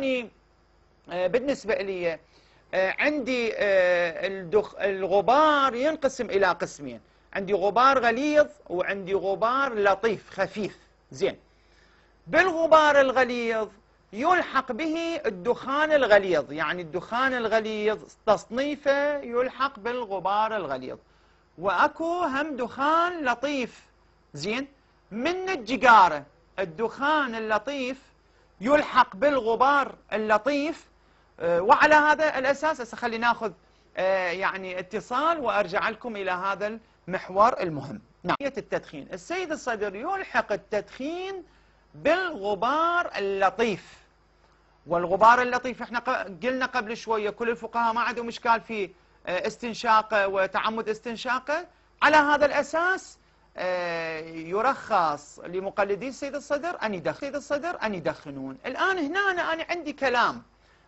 أني بالنسبة لي عندي الغبار ينقسم إلى قسمين. عندي غبار غليظ وعندي غبار لطيف خفيف. زين، بالغبار الغليظ يلحق به الدخان الغليظ، يعني الدخان الغليظ تصنيفه يلحق بالغبار الغليظ. وأكو هم دخان لطيف. زين، من الجقارة الدخان اللطيف يلحق بالغبار اللطيف. وعلى هذا الأساس خلي ناخذ يعني اتصال وأرجع لكم إلى هذا المحور المهم. نعم، التدخين السيد الصدر يلحق التدخين بالغبار اللطيف. والغبار اللطيف احنا قلنا قبل شوية كل الفقهاء ما عندهم إشكال في استنشاقه وتعمد استنشاقه. على هذا الأساس يرخص لمقلدي السيد الصدر أن يدخنون. الآن هنا أنا عندي كلام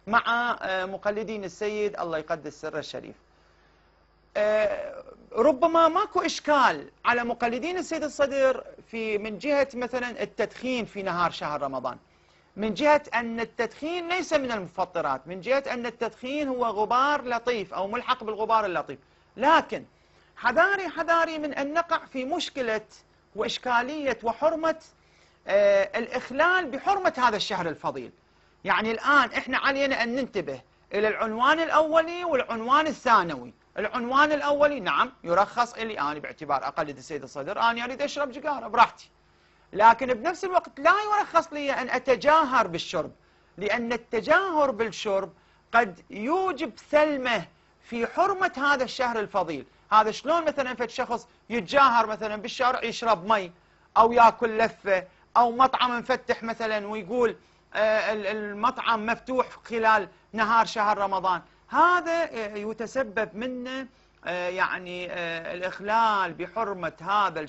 مع مقلدين السيد الله يقدس سره الشريف. ربما ماكو إشكال على مقلدين السيد الصدر من جهة مثلا التدخين في نهار شهر رمضان، من جهة أن التدخين ليس من المفطرات، من جهة أن التدخين هو غبار لطيف أو ملحق بالغبار اللطيف. لكن حذاري من أن نقع في مشكلة وإشكالية وحرمة الإخلال بحرمة هذا الشهر الفضيل. يعني الآن إحنا علينا أن ننتبه إلى العنوان الأولي والعنوان الثانوي. العنوان الأولي نعم يرخص إلي أنا باعتبار أقلد السيد الصدر أنا أريد أشرب جقارة براحتي، لكن بنفس الوقت لا يرخص لي أن أتجاهر بالشرب، لأن التجاهر بالشرب قد يوجب ثلمة في حرمة هذا الشهر الفضيل. هذا شلون مثلا فد شخص يتجاهر مثلا بالشارع يشرب مي أو يأكل لفة أو مطعم مفتح مثلا ويقول المطعم مفتوح خلال نهار شهر رمضان، هذا يتسبب منه يعني الإخلال بحرمة هذا